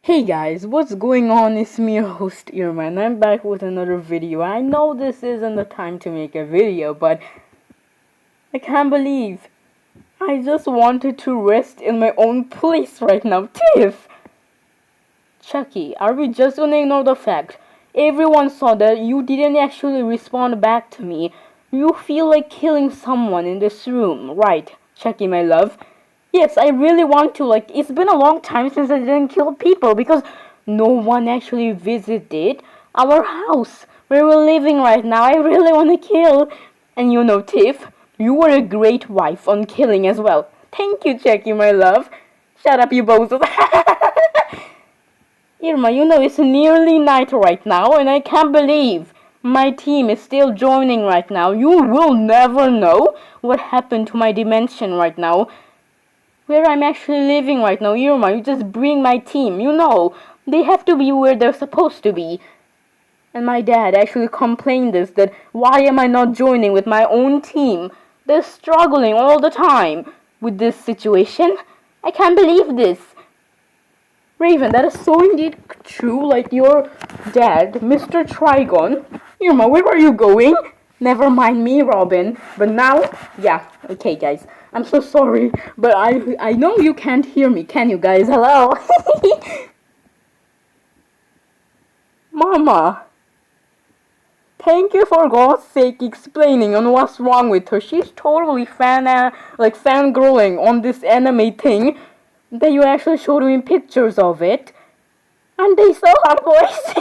Hey guys, what's going on? It's me, your host Irma, and I'm back with another video. I know this isn't the time to make a video, but I can't believe I just wanted to rest in my own place right now. Tiff! Chucky, are we just gonna ignore the fact everyone saw that you didn't actually respond back to me? You feel like killing someone in this room, right, Chucky, my love? Yes, I really want to. It's been a long time since I didn't kill people because no one actually visited our house where we're living right now. I really want to kill. And you know, Tiff, you were a great wife on killing as well. Thank you, Jackie, my love. Shut up, you bozos. Irma, you know, it's nearly night right now, and I can't believe my team is still joining right now. You will never know what happened to my dimension right now. Where I'm actually living right now, Irma, you just bring my team. You know, they have to be where they're supposed to be. And my dad actually complained this, that why am I not joining with my own team? They're struggling all the time with this situation. I can't believe this. Raven, that is so indeed true. Like your dad, Mr. Trigon. Irma, where are you going? Never mind me, Robin. But now, yeah, okay, guys. I'm so sorry, but I know you can't hear me, can you guys? Hello? Mama, thank you for God's sake explaining on what's wrong with her. She's totally fangirling on this anime thing that you actually showed me pictures of it. And they saw her voice.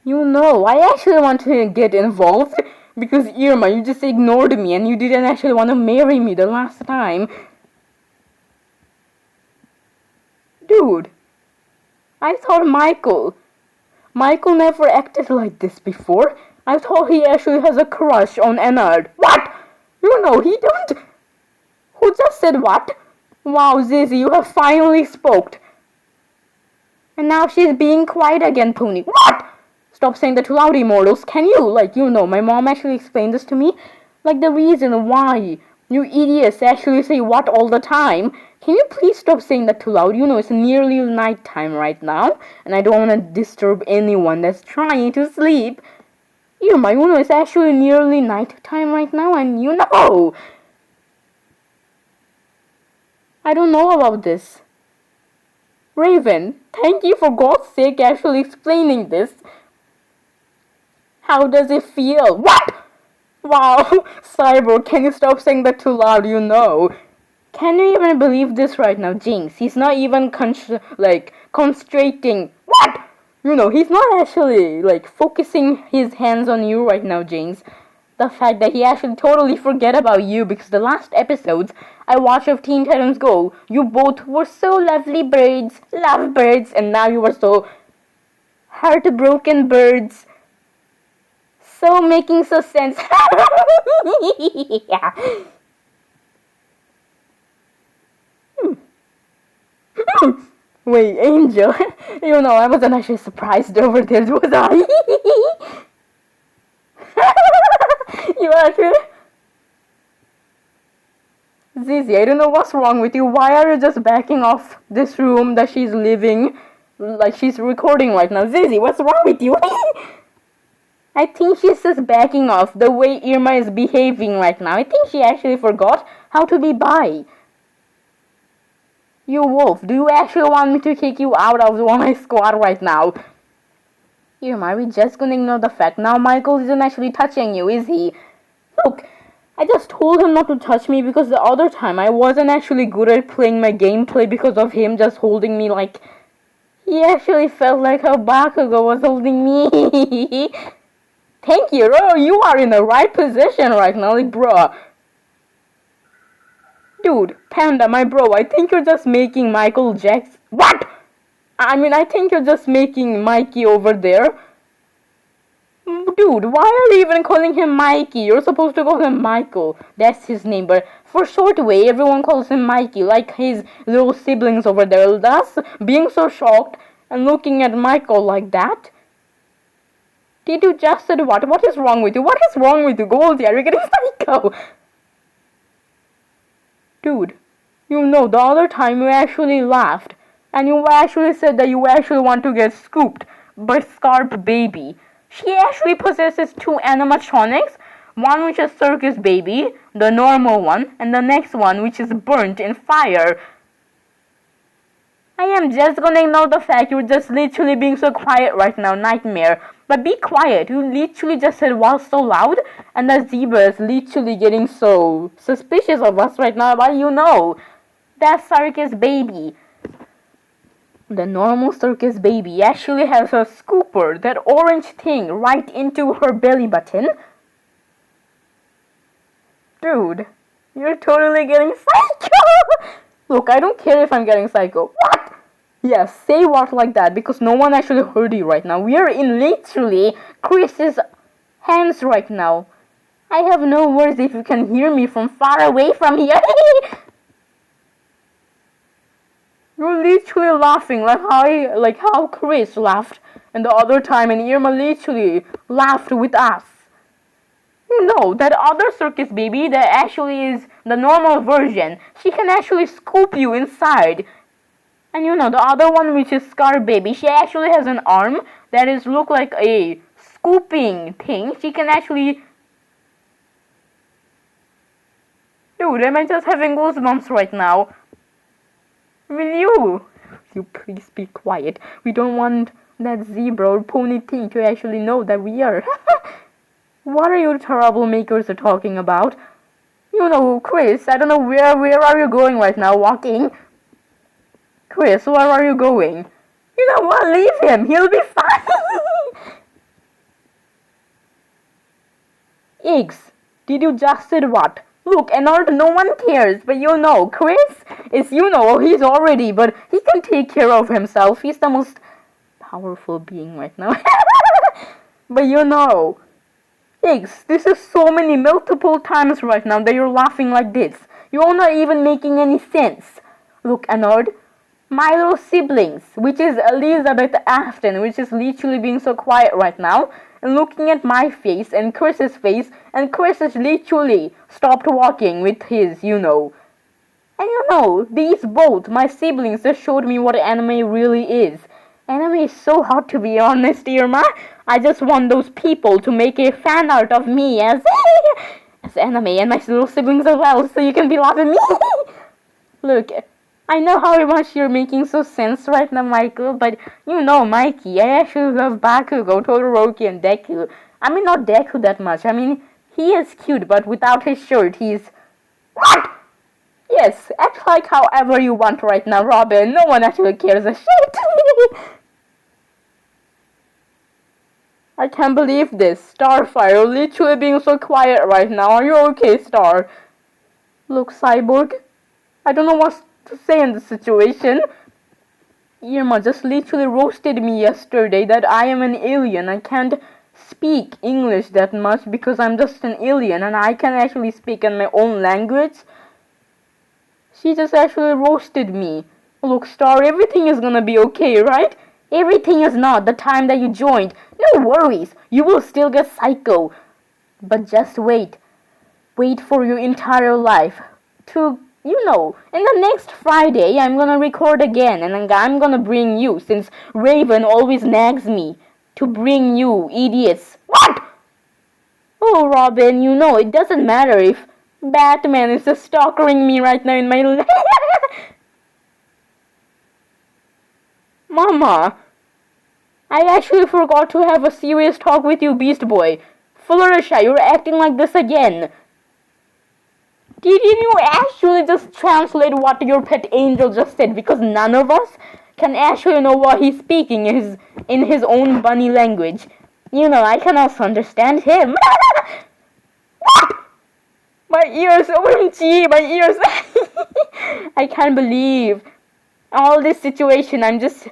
You know, I actually want to get involved. Because Irma, you just ignored me and you didn't actually want to marry me the last time. Dude, I thought Michael never acted like this before. I thought he actually has a crush on Ennard. What? You know, he don't. Who just said what? Wow, Zuzy, you have finally spoke. And now she's being quiet again, Pony. What? Stop saying that too loud, immortals. Can you? My mom actually explained this to me. The reason why you idiots actually say what all the time. Can you please stop saying that too loud? You know, it's nearly night time right now. And I don't want to disturb anyone that's trying to sleep. Irma, you know, it's actually nearly night time right now. And you know. I don't know about this. Raven, thank you for God's sake actually explaining this. How does it feel? What? Wow, Cyber, can you stop saying that too loud, you know? Can you even believe this right now, Jinx? He's not even concentrating. What? You know, he's not actually, focusing his hands on you right now, Jinx. The fact that he actually totally forget about you because the last episodes I watched of Teen Titans Go, you both were so lovely birds, lovebirds, and now you are so heartbroken birds. So making so sense. Yeah. Wait, Angel. You know, I wasn't actually surprised over this, was I? You actually... Zuzy, I don't know what's wrong with you. Why are you just backing off this room that she's living? Like she's recording right now. Zuzy, what's wrong with you? I think she's just backing off the way Irma is behaving right now. I think she actually forgot how to be bi. You wolf, do you actually want me to kick you out of my squad right now? Irma, are we just gonna ignore the fact now Michael isn't actually touching you, is he? Look, I just told him not to touch me because the other time I wasn't actually good at playing my gameplay because of him just holding me like... He actually felt like how Bakugo was holding me. Thank you, bro. You are in the right position right now, bro. Dude, Panda, my bro, I think you're just making Michael Jackson... What? I think you're just making Mikey over there. Dude, why are you even calling him Mikey? You're supposed to call him Michael. That's his name, but for short way, everyone calls him Mikey, like his little siblings over there. Thus, being so shocked and looking at Michael like that... Did you just said what? What is wrong with you? What is wrong with you, Goldie? Are you getting psycho? Dude, you know, the other time you actually laughed And you actually said that you actually want to get scooped by Scarp Baby. She actually possesses two animatronics, one which is Circus Baby, the normal one, and the next one which is burnt in fire. I am just gonna ignore the fact you're just literally being so quiet right now, Nightmare. But be quiet, you literally just said wow so loud, and the zebra is literally getting so suspicious of us right now. But you know, that Circus Baby, the normal Circus Baby, actually has a scooper, that orange thing, right into her belly button. Dude, you're totally getting psycho! Look, I don't care if I'm getting psycho. What? Yes, say what like that, because no one actually heard you right now. We are in literally Chris's hands right now. I have no words if you can hear me from far away from here. You're literally laughing like how Chris laughed and the other time, and Irma literally laughed with us. You know, that other Circus Baby that actually is the normal version, she can actually scoop you inside. And you know, the other one which is Scar Baby, she actually has an arm that is look like a scooping thing. She can actually... Dude, am I just having goosebumps right now? Will you? You please be quiet. We don't want that zebra or pony thing to actually know that we are. What are you troublemakers are talking about? You know, Chris, I don't know where are you going right now, walking? Chris, where are you going? You know what, leave him, he'll be fine. Iggs, did you just say what? Look, Ennard, no one cares, but you know, Chris is, you know, he's already, but he can take care of himself. He's the most powerful being right now. But you know, Iggs, this is so many multiple times right now that you're laughing like this. You're not even making any sense. Look, Ennard, my little siblings, which is Elizabeth Afton, which is literally being so quiet right now, and looking at my face and Chris's face, and Chris has literally stopped walking with his, you know. And you know, these both, my siblings, just showed me what anime really is. Anime is so hard, to be honest, Irma. I just want those people to make a fan art of me as anime, and my little siblings as well, so you can be loving me. Look, I know how much you're making so sense right now, Michael, but you know, Mikey, I actually love Bakugo, Todoroki, and Deku. I mean, not Deku that much. I mean, he is cute, but without his shirt, he's... What? Yes, act like however you want right now, Robin. No one actually cares a shit. I can't believe this. Starfire, literally being so quiet right now. Are you okay, Star? Look, Cyborg, I don't know what to say in this situation. Irma just literally roasted me yesterday that I am an alien. I can't speak English that much because I'm just an alien and I can actually speak in my own language. She just actually roasted me. Look, Star, everything is gonna be okay, right? Everything is not the time that you joined. No worries, you will still get psycho. But just wait. Wait for your entire life to, you know, in the next Friday I'm gonna record again and I'm gonna bring you, since Raven always nags me to bring you idiots. What? Oh, Robin, you know, it doesn't matter if Batman is just stalking me right now in my life. Mama, I actually forgot to have a serious talk with you, Beast Boy. Fluttershy, you're acting like this again. Didn't you actually just translate what your pet angel just said? Because none of us can actually know what he's speaking in his own bunny language. You know, I can also understand him. What? My ears, OMG, my ears. I can't believe all this situation. I'm just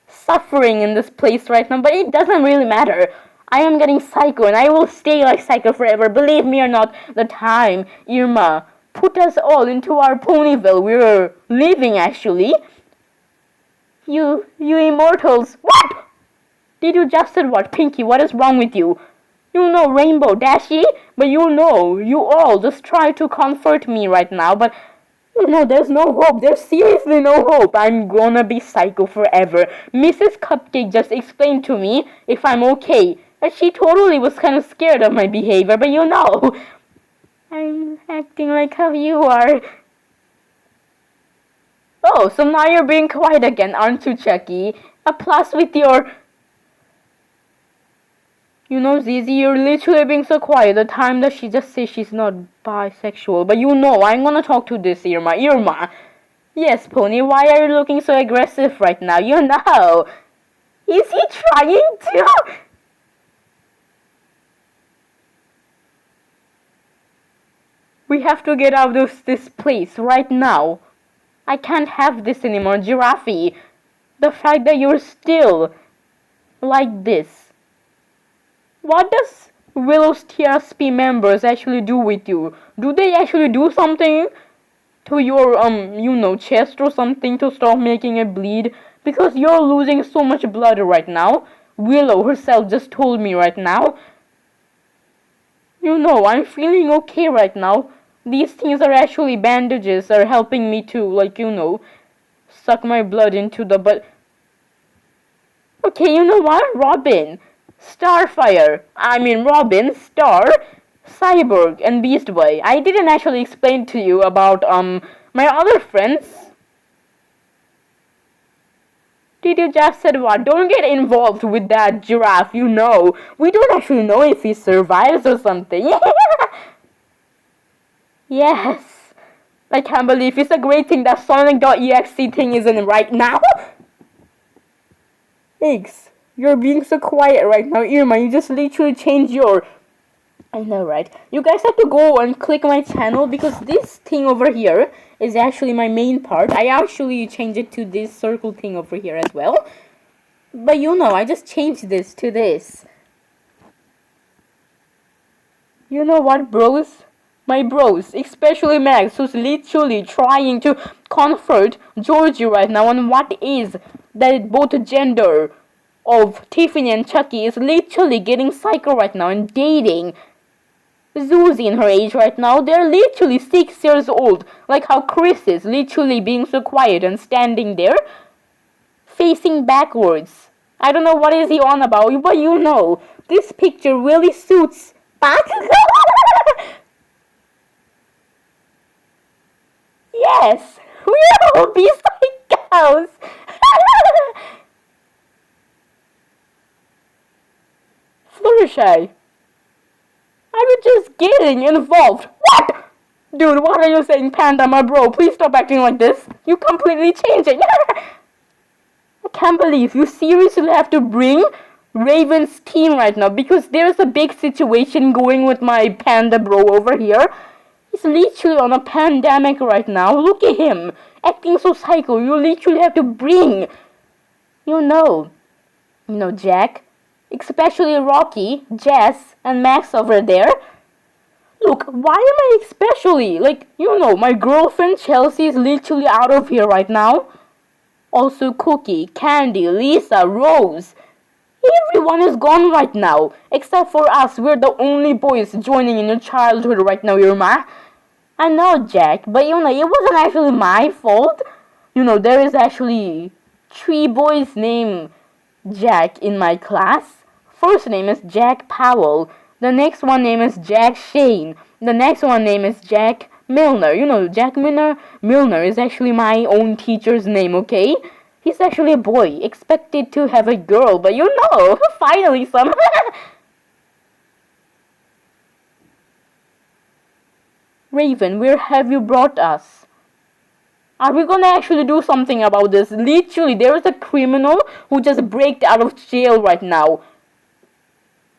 suffering in this place right now, but it doesn't really matter. I am getting psycho and I will stay like psycho forever. Believe me or not, the time Irma put us all into our Ponyville, we were leaving actually. You immortals. What? Did you just said what? Pinky, what is wrong with you? You know, Rainbow, Dashy, but you know, you all just try to comfort me right now, but No, there's no hope. There's seriously no hope. I'm gonna be psycho forever. Mrs. Cupcake just explained to me if I'm okay. And she totally was kind of scared of my behavior, but I'm acting like how you are. Oh, so now you're being quiet again, aren't you, Chucky? A plus with your... Zuzy, you're literally being so quiet the time that she just says she's not bisexual. But I'm gonna talk to this Irma. Irma! Yes, Pony, why are you looking so aggressive right now? Is he trying to? We have to get out of this place right now. I can't have this anymore, Giraffe. The fact that you're still like this. What does Willow's TRSP members actually do with you? Do they actually do something to your, chest or something to stop making it bleed? Because you're losing so much blood right now. Willow herself just told me right now. I'm feeling okay right now. These things are actually bandages are helping me to, suck my blood into the but okay, you know what? Robin, Robin, Star, Cyborg, and Beast Boy. I didn't actually explain to you about my other friends. Did you just said what? Don't get involved with that, Giraffe, We don't actually know if he survives or something. Yes. I can't believe it's a great thing that Sonic.exe thing is in right now. Eggs, you're being so quiet right now, Irma. You just literally changed your... I know, right? You guys have to go and click my channel because this thing over here is actually my main part. I actually changed it to this circle thing over here as well. But I just changed this to this. You know what, bros? My bros, especially Max, who's literally trying to comfort Georgie right now on what is that both gender of Tiffany and Chucky is literally getting psycho right now and dating Zuzy in her age right now. They're literally 6 years old, like how Chris is literally being so quiet and standing there facing backwards. I don't know what is he on about, but this picture really suits back. Yes, we'll be psychos. Fluttershy, are you just getting involved? What? Dude, what are you saying, Panda, my bro? Please stop acting like this. You completely changing. I can't believe you seriously have to bring Raven's team right now because there's a big situation going with my Panda bro over here. He's literally on a pandemic right now. Look at him, acting so psycho. You literally have to bring, Jack, especially Rocky, Jess, and Max over there. Look, why am I especially? My girlfriend Chelsea is literally out of here right now. Also Cookie, Candy, Lisa, Rose. Everyone is gone right now, except for us. We're the only boys joining in your childhood right now, Irma. I know, Jack, but it wasn't actually my fault. There is actually 3 boys named Jack in my class. First name is Jack Powell. The next one name is Jack Shane. The next one name is Jack Milner. Jack Milner is actually my own teacher's name, okay? He's actually a boy, expected to have a girl, but finally some. Raven, where have you brought us? Are we gonna actually do something about this? Literally, there is a criminal who just breaked out of jail right now.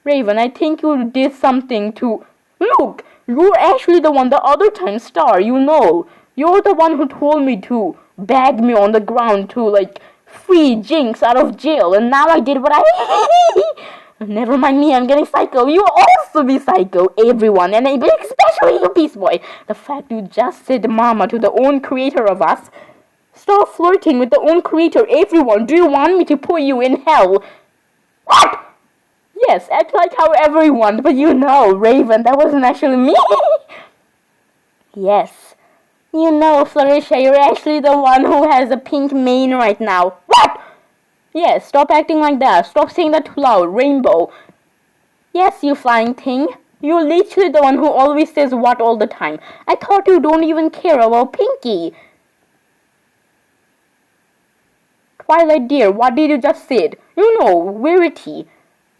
Raven, I think you did something to... Look, you're actually the one the other time, Star, You're the one who told me to bag me on the ground to, free Jinx out of jail, and now I did what I... Never mind me, I'm getting psycho. You also be psycho, everyone, and especially you, Peace Boy. The fact you just said mama to the own creator of us. Stop flirting with the own creator, everyone. Do you want me to put you in hell? What? Yes, act like however you want, but Raven, that wasn't actually me. Yes. You know, Florisha, you're actually the one who has a pink mane right now. What? Yes, stop acting like that. Stop saying that too loud. Rainbow. Yes, you flying thing. You're literally the one who always says what all the time. I thought you don't even care about Pinky. Twilight dear, what did you just say? You know, Verity.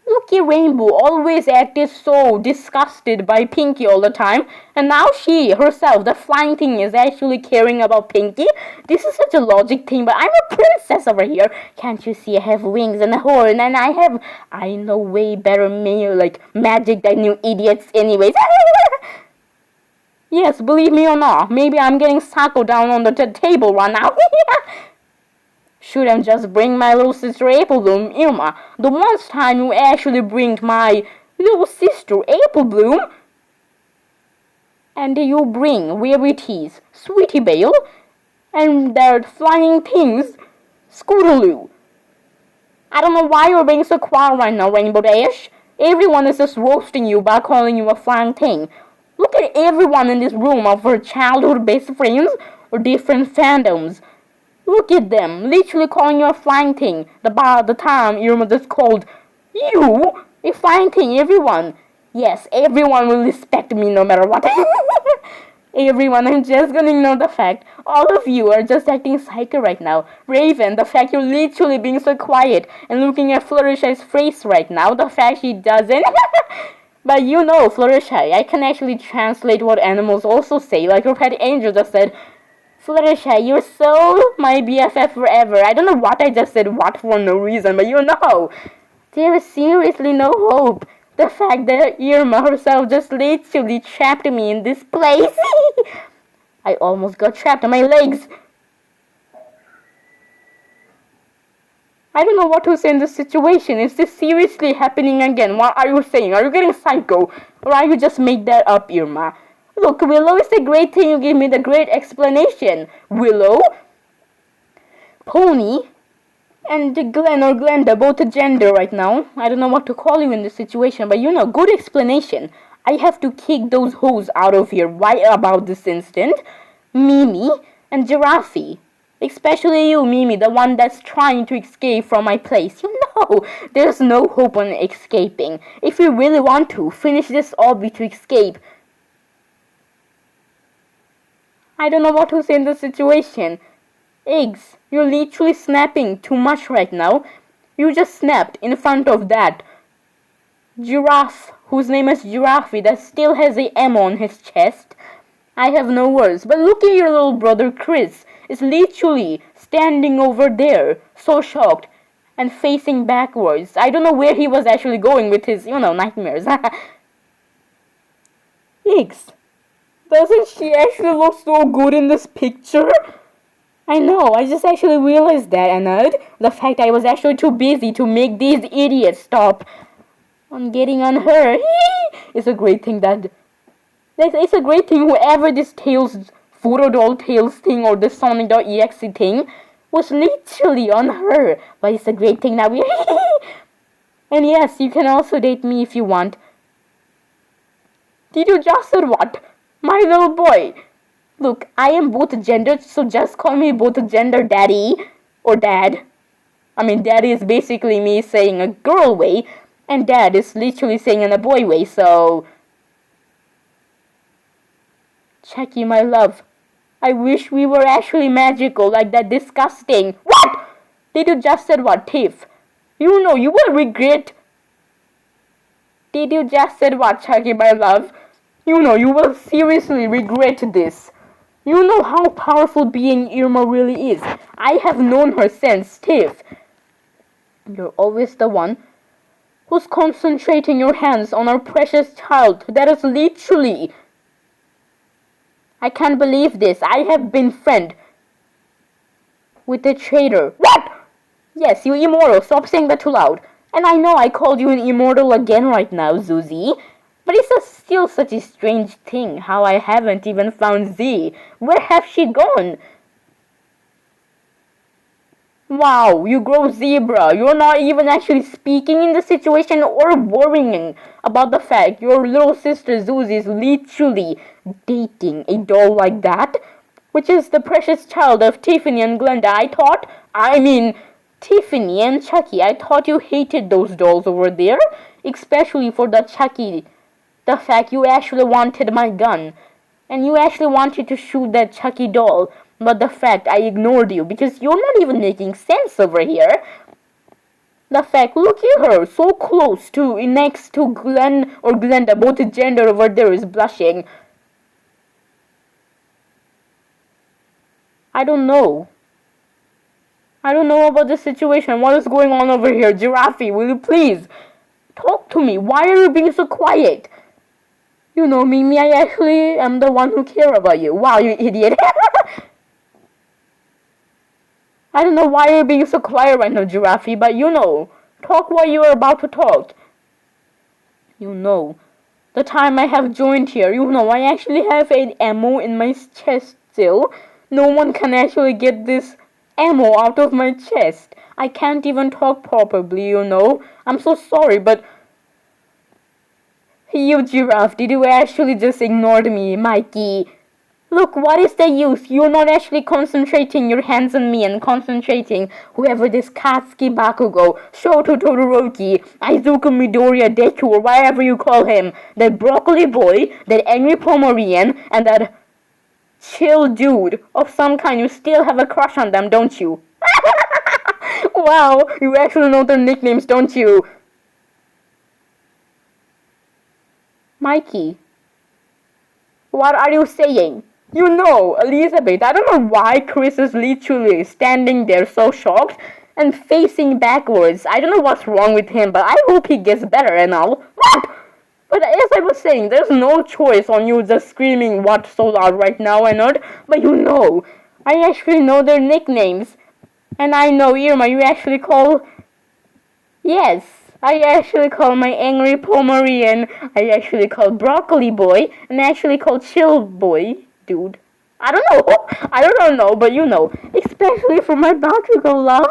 Lucky Rainbow always acted so disgusted by Pinky all the time, and now she herself, the flying thing, is actually caring about Pinky. This is such a logic thing, but I'm a princess over here. Can't you see I have wings and a horn, and I know way better magic than you idiots anyways. Yes, believe me or not, maybe I'm getting Sako down on the table right now. Shouldn't just bring my little sister April Bloom, Irma. The one time you actually bring my little sister April Bloom, and you bring Rarities, Sweetie Belle, and their flying things, Scootaloo. I don't know why you're being so quiet right now, Rainbow Dash. Everyone is just roasting you by calling you a flying thing. Look at everyone in this room of her childhood best friends or different fandoms. Look at them, literally calling you a flying thing. The time Irma just called you a flying thing, everyone. Yes, everyone will respect me no matter what. Everyone, I'm just gonna ignore the fact all of you are just acting psycho right now. Raven, the fact you're literally being so quiet and looking at Fluttershy's face right now, the fact she doesn't. But you know, Fluttershy, I can actually translate what animals also say, like your pet angel just said, Fluttershy, you're so my BFF forever. I don't know what I just said what for no reason, but you know. There is seriously no hope. The fact that Irma herself just literally trapped me in this place. I almost got trapped on my legs. I don't know what to say in this situation. Is this seriously happening again? What are you saying? Are you getting psycho? Or are you just made that up, Irma? Look, Willow is a great thing. You give me the great explanation. Willow, Pony, and Glen or Glenda, both a gender right now. I don't know what to call you in this situation, but you know, good explanation. I have to kick those hoes out of here right about this instant. Mimi and Giraffe. Especially you, Mimi, the one that's trying to escape from my place. You know, there's no hope on escaping. If you really want to, finish this obby to escape. I don't know what to say in this situation. Eggs, you're literally snapping too much right now. You just snapped in front of that giraffe, whose name is Giraffe, that still has a M on his chest. I have no words, but look at your little brother Chris. Is literally standing over there, so shocked and facing backwards. I don't know where he was actually going with his, nightmares. Eggs. Doesn't she actually look so good in this picture? I know, I just actually realized that, Anand. The fact I was actually too busy to make these idiots stop on getting on her. It's a great thing it's a great thing whoever this Tails, Photo Doll Tails thing or the Sonic.exe thing was literally on her. But it's a great thing that we... And yes, you can also date me if you want. Did you just said what? My little boy. Look, I am both gendered, so just call me both gender daddy or dad. I mean, daddy is basically me saying a girl way, and dad is literally saying in a boy way, so... Chucky, my love. I wish we were actually magical like that disgusting... What? Did you just said what, Tiff? You know, you will regret... Did you just said what, Chucky, my love? You know, you will seriously regret this. You know how powerful being Irma really is. I have known her since, Tiff. You're always the one who's concentrating your hands on our precious child. That is literally... I can't believe this. I have been friend with a traitor. What? Yes, you immortal. Stop saying that too loud. And I know I called you an immortal again right now, Zuzy. But it's still such a strange thing how I haven't even found Z. Where has she gone? Wow, you grow zebra. You're not even actually speaking in the situation or worrying about the fact your little sister Zuzy is literally dating a doll like that. which is the precious child of Tiffany and Glenda. Tiffany and Chucky, I thought you hated those dolls over there, especially for the Chucky. The fact you actually wanted my gun, and you actually wanted to shoot that Chucky doll, but the fact I ignored you because you're not even making sense over here. The fact, look at her, so close to, next to Glen or Glenda, both the gender over there is blushing. I don't know. I don't know about the situation. What is going on over here? Giraffe, will you please talk to me? Why are you being so quiet? You know, Mimi, I actually am the one who care about you. Wow, you idiot. I don't know why you're being so quiet right now, Giraffe, but you know, talk while you are about to talk. You know, the time I have joined here, you know, I actually have an ammo in my chest still. No one can actually get this ammo out of my chest. I can't even talk properly, you know. I'm so sorry, but... You, Giraffe, did you actually just ignore me, Mikey? Look, what is the use? You're not actually concentrating your hands on me and concentrating whoever this Katsuki Bakugo, Shoto Todoroki, Aizuku Midoriya Deku, or whatever you call him, that broccoli boy, that angry Pomerian, and that chill dude of some kind. You still have a crush on them, don't you? Wow, you actually know their nicknames, don't you? Mikey, what are you saying? You know, Elizabeth, I don't know why Chris is literally standing there so shocked and facing backwards. I don't know what's wrong with him, but I hope he gets better and all. What? But as I was saying, there's no choice on you just screaming what so loud right now and not. But you know, I actually know their nicknames. And I know, Irma, you actually call... Yes, I actually call my angry Pomerian, I actually call broccoli boy, and I actually call chill boy, dude. I don't know, but you know, especially for my Bakugo love.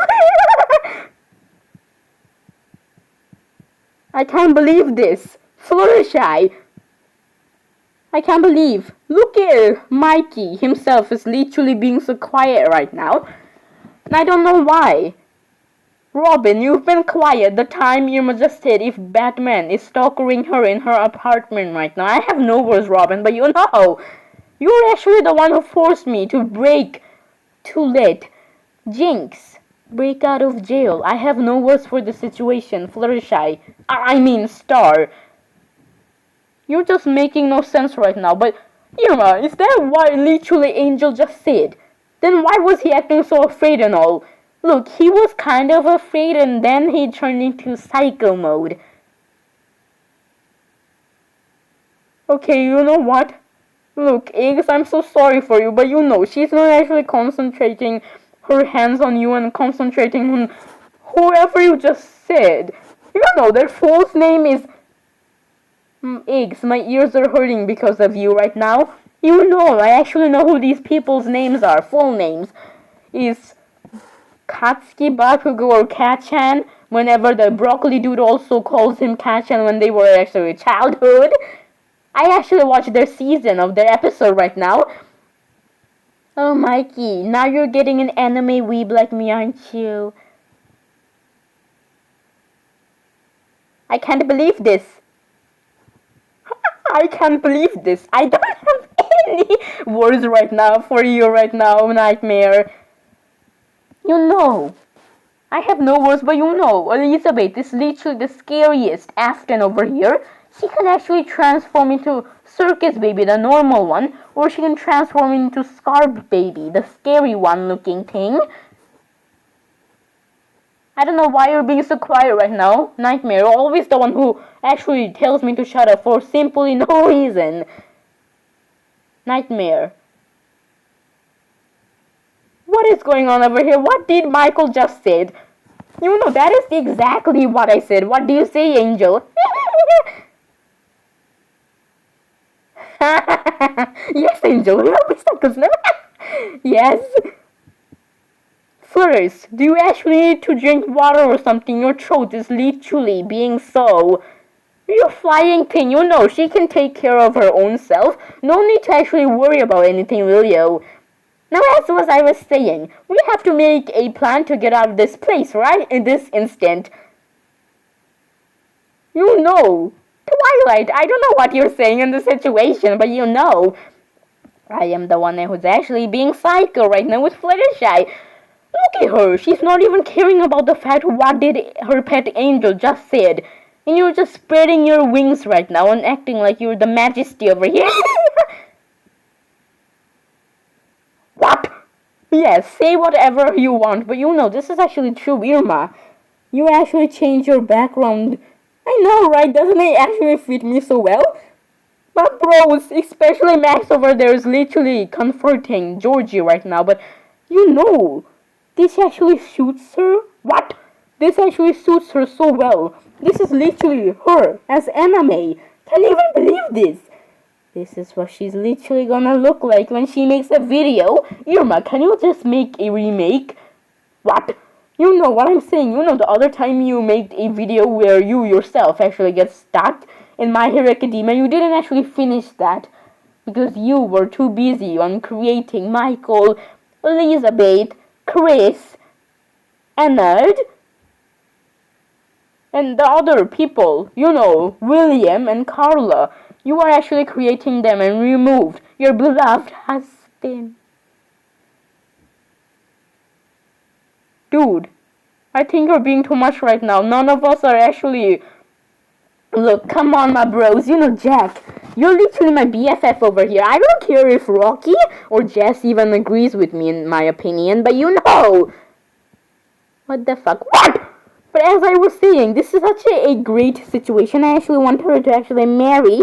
I can't believe this. Fluttershy. I can't believe. Look at Mikey himself is literally being so quiet right now. And I don't know why. Robin, you've been quiet the time Irma just said if Batman is stalking her in her apartment right now. I have no words, Robin, but you know, you're actually the one who forced me to let Jinx break out of jail. I have no words for the situation, Fluttershy. Star. You're just making no sense right now, but Irma, is that what literally Angel just said? Then why was he acting so afraid and all? Look, he was kind of afraid and then he turned into psycho mode. Okay, you know what? Look, Eggs, I'm so sorry for you, but you know, she's not actually concentrating her hands on you and concentrating on whoever you just said. You know, their false name is... Eggs, my ears are hurting because of you right now. You know, I actually know who these people's names are. Full names is... Katsuki Bakugo or Kachan, whenever the broccoli dude also calls him Kachan when they were actually childhood. I actually watched their season of their episode right now. Oh, Mikey, now you're getting an anime weeb like me, aren't you? I can't believe this. I can't believe this. I don't have any words right now for you right now, Nightmare. You know, I have no words, but you know, Elizabeth is literally the scariest Afton over here. She can actually transform into Circus Baby, the normal one, or she can transform into Scarf Baby, the scary one looking thing. I don't know why you're being so quiet right now, Nightmare. You're always the one who actually tells me to shut up for simply no reason. Nightmare. What is going on over here? What did Michael just said? You know, that is exactly what I said. What do you say, Angel? Yes, Angel. Yes. First, do you actually need to drink water or something? Your throat is literally being so... You're flying thing. You know, she can take care of her own self. No need to actually worry about anything, will you? Now, as I was saying, we have to make a plan to get out of this place, right? In this instant. You know, Twilight, I don't know what you're saying in the situation, but you know, I am the one who's actually being psycho right now with Fluttershy. Look at her, she's not even caring about the fact what did her pet angel just said. And you're just spreading your wings right now and acting like you're the majesty over here. What? Yes, say whatever you want, but you know, this is actually true, Irma. You actually changed your background. I know, right? Doesn't it actually fit me so well? But bros, especially Max over there is literally comforting Georgie right now, but you know, this actually suits her. What? This actually suits her so well. This is literally her as anime. Can you even believe this? This is what she's literally gonna look like when she makes a video. Irma, can you just make a remake? What? You know what I'm saying. You know the other time you made a video where you yourself actually get stuck in My Hero Academia, you didn't actually finish that because you were too busy on creating Michael, Elizabeth, Chris, Ennard, and the other people, you know, William and Carla. You are actually creating them and removed your beloved husband. Dude, I think you're being too much right now. None of us are actually... Look, come on, my bros. You know, Jack, you're literally my BFF over here. I don't care if Rocky or Jess even agrees with me in my opinion, but you know... What the fuck? What? But as I was saying, this is such a great situation. I actually want her to actually marry.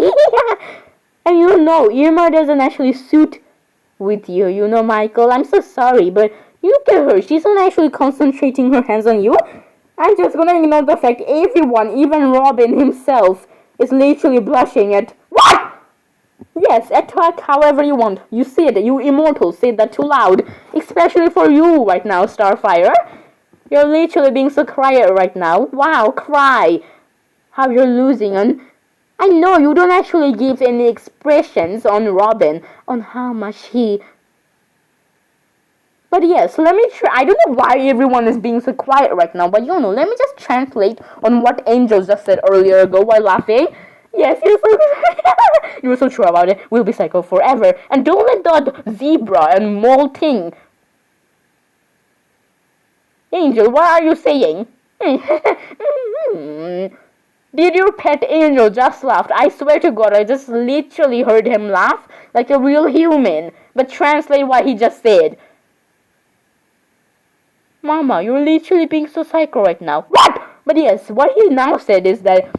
And you know, Irma doesn't actually suit with you. You know, Michael, I'm so sorry, but look at her. She's not actually concentrating her hands on you. I'm just gonna ignore the fact everyone, even Robin himself, is literally blushing at... What? Yes, attack however you want. You said it. You immortals said that too loud. Especially for you right now, Starfire. You're literally being so quiet right now. Wow, cry. How you're losing. And I know you don't actually give any expressions on Robin on how much he... But yes, let me try. I don't know why everyone is being so quiet right now, but you know, let me just translate on what Angel just said earlier ago while laughing. Yes, you're so you were so true about it. We'll be psycho forever. And don't let that zebra and mole thing... Angel, what are you saying? Did your pet Angel just laugh? I swear to God, I just literally heard him laugh like a real human. But translate what he just said. Mama, you're literally being so psycho right now. What? But yes, what he now said is that,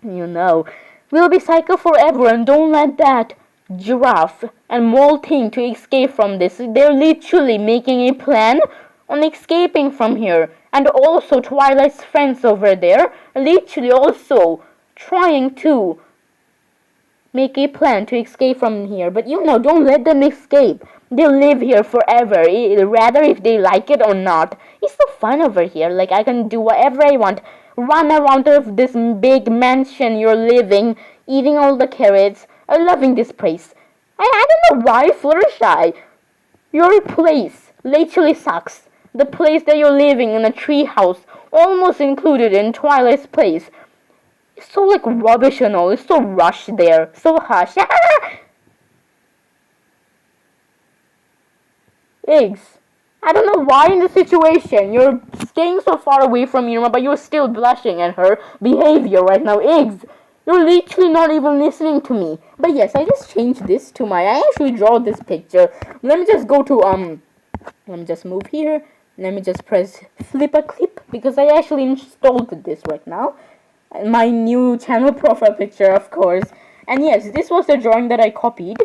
you know, we'll be psycho forever and don't let that giraffe and mole thing to escape from this. They're literally making a plan on escaping from here. And also Twilight's friends over there are literally also trying to make a plan to escape from here. But you know, don't let them escape. They'll live here forever, rather if they like it or not. It's so fun over here. Like, I can do whatever I want. Run around of this big mansion you're living, eating all the carrots. I'm loving this place. I don't know why, Fluttershy. Your place literally sucks. The place that you're living in a tree house, almost included in Twilight's place. It's so like rubbish and all. It's so rushed there. So hush. Eggs. I don't know why in this situation you're staying so far away from Irma, but you're still blushing at her behavior right now. Eggs. You're literally not even listening to me. But yes, I just changed this to my... I actually draw this picture. Let me just go to, let me just move here. Let me just press flip a clip because I actually installed this right now. My new channel profile picture, of course. And yes, this was the drawing that I copied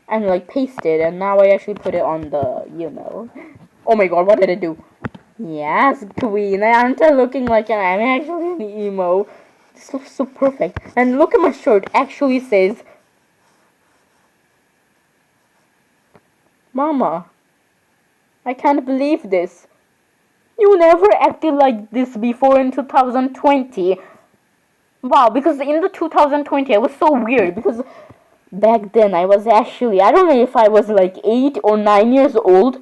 and like pasted, and now I actually put it on the, you know. Oh my god, what did I do? Yes, queen. Aren't I looking like I'm actually an emo? This looks so perfect. And look at my shirt. Actually says, Mama, I can't believe this. You never acted like this before in 2020. Wow, because in the 2020 I was so weird because back then I was actually, I don't know if I was like 8 or 9 years old.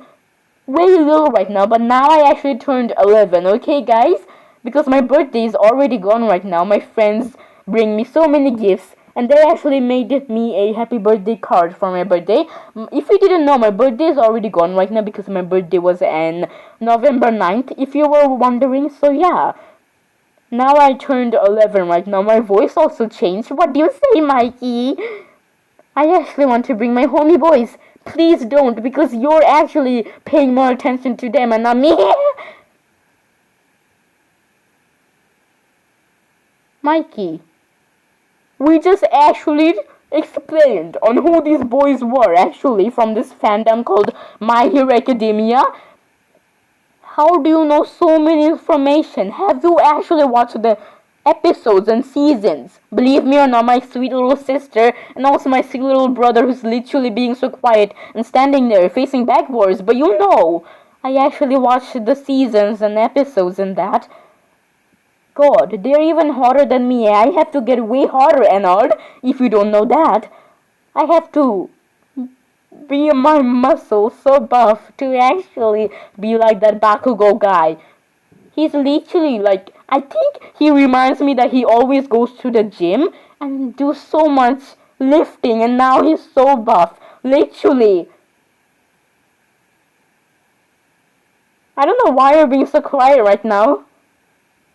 Way little right now, but now I actually turned 11, okay guys? Because my birthday is already gone right now. My friends bring me so many gifts, and they actually made me a happy birthday card for my birthday. If you didn't know, my birthday is already gone right now because my birthday was on November 9th, if you were wondering. So yeah, now I turned 11 right now. My voice also changed. What do you say, Mikey? I actually want to bring my homie boys. Please don't, because you're actually paying more attention to them and not me. Mikey, we just actually explained on who these boys were actually from this fandom called My Hero Academia. How do you know so many information? Have you actually watched the episodes and seasons? Believe me or not, my sweet little sister and also my sweet little brother who's literally being so quiet and standing there facing backwards. But you know, I actually watched the seasons and episodes and that. God, they're even hotter than me. I have to get way hotter, Ennard, if you don't know that. I have to be my muscles so buff to actually be like that Bakugo guy. He's literally like, I think he reminds me that he always goes to the gym and do so much lifting, and now he's so buff. Literally. I don't know why you're being so quiet right now.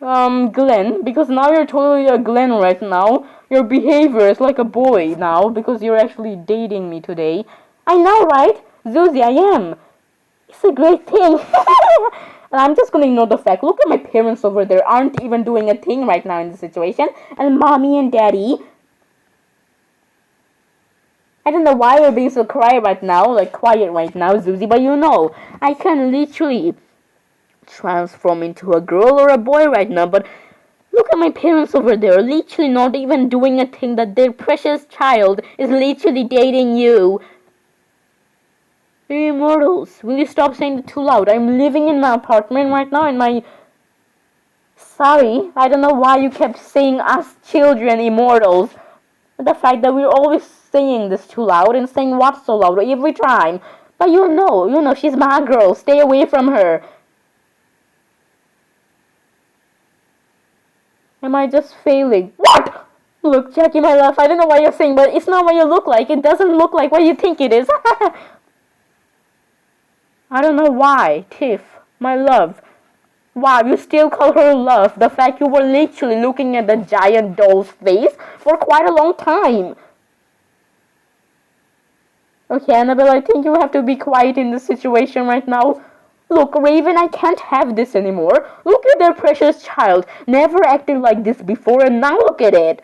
Glen, because now you're totally a Glen right now. Your behavior is like a boy now because you're actually dating me today. I know, right? Zuzy, I am. It's a great thing. And I'm just gonna ignore the fact. Look at my parents over there. Aren't even doing a thing right now in this situation. And mommy and daddy. I don't know why you're being so quiet right now. Like quiet right now, Zuzy. But you know, I can literally transform into a girl or a boy right now. But look at my parents over there. Literally not even doing a thing that their precious child is literally dating you. You're immortals. Will you stop saying it too loud? I'm living in my apartment right now in my... Sorry, I don't know why you kept saying us children immortals. The fact that we're always saying this too loud and saying what so loud every time. But you know, she's my girl. Stay away from her. Am I just failing? What? Look, Jackie, my love, I don't know what you're saying, but it's not what you look like. It doesn't look like what you think it is. I don't know why, Tiff, my love. Wow, you still call her love. The fact you were literally looking at the giant doll's face for quite a long time. Okay, Annabelle, I think you have to be quiet in this situation right now. Look, Raven, I can't have this anymore. Look at their precious child. Never acted like this before, and now look at it.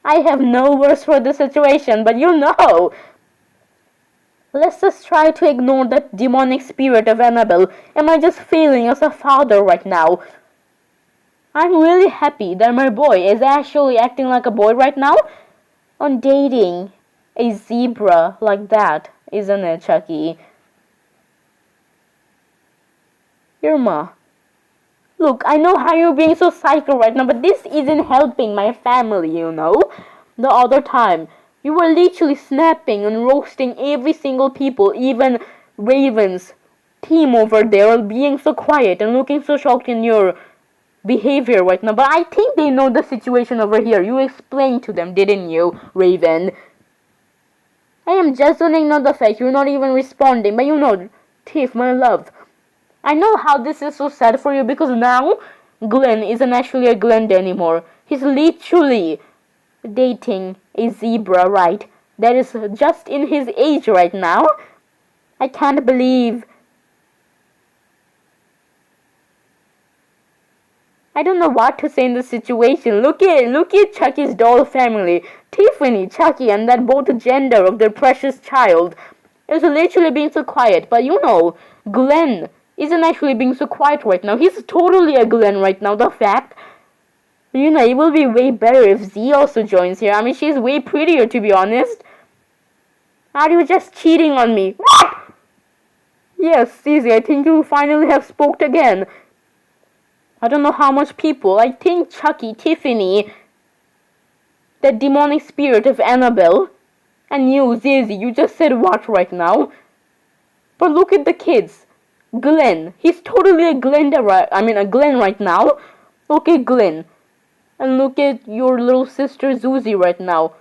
I have no words for the situation, but you know. Let's just try to ignore that demonic spirit of Annabelle. Am I just failing as a father right now? I'm really happy that my boy is actually acting like a boy right now. On dating a zebra like that, isn't it, Chucky? Irma. Look, I know how you're being so psycho right now, but this isn't helping my family, you know? The other time, you were literally snapping and roasting every single people, even Raven's team over there, being so quiet and looking so shocked in your behavior right now. But I think they know the situation over here. You explained to them, didn't you, Raven? I am just gonna ignore the fact you're not even responding. But you know, Tiff, my love, I know how this is so sad for you because now Glen isn't actually a Glen anymore. He's literally dating a zebra, right? That is just in his age right now. I can't believe. I don't know what to say in this situation. Look at Chucky's doll family. Tiffany, Chucky, and that both gender of their precious child is literally being so quiet. But you know, Glen isn't actually being so quiet right now. He's totally a Glen right now. The fact, you know, it will be way better if Z also joins here. I mean, she's way prettier, to be honest. Are you just cheating on me? What? Yes, Zuzy, I think you finally have spoke again. I don't know how much people. I think Chucky, Tiffany, the demonic spirit of Annabelle, And you, Zuzy, you just said what right now? But look at the kids. Glen, he's totally a Glenda a Glen right now. Look at Glen. And look at your little sister Zuzy right now.